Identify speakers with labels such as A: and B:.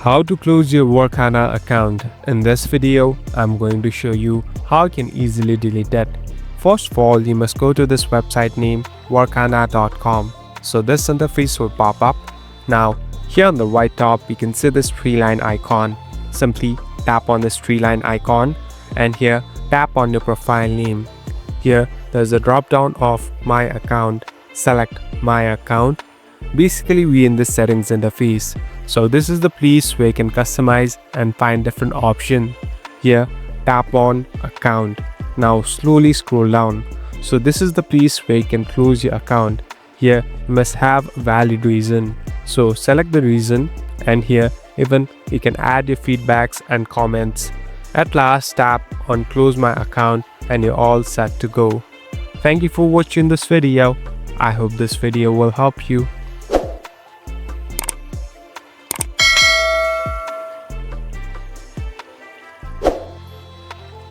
A: How to close your Workana account. In this video, I'm going to show you how you can easily delete it. First of all, you must go to this website name workana.com. So this interface will pop up. Now, here on the right top, you can see this three line icon. Simply tap on this three line icon and here tap on your profile name. Here, there's a drop down of My Account. Select My Account. Basically, we in this settings interface. So this is the place where you can customize and find different options. Here, tap on Account. Now slowly scroll down. So this is the place where you can close your account. Here, you must have a valid reason. So select the reason and here even you can add your feedbacks and comments. At last, tap on Close My Account and you're all set to go. Thank you for watching this video. I hope this video will help you.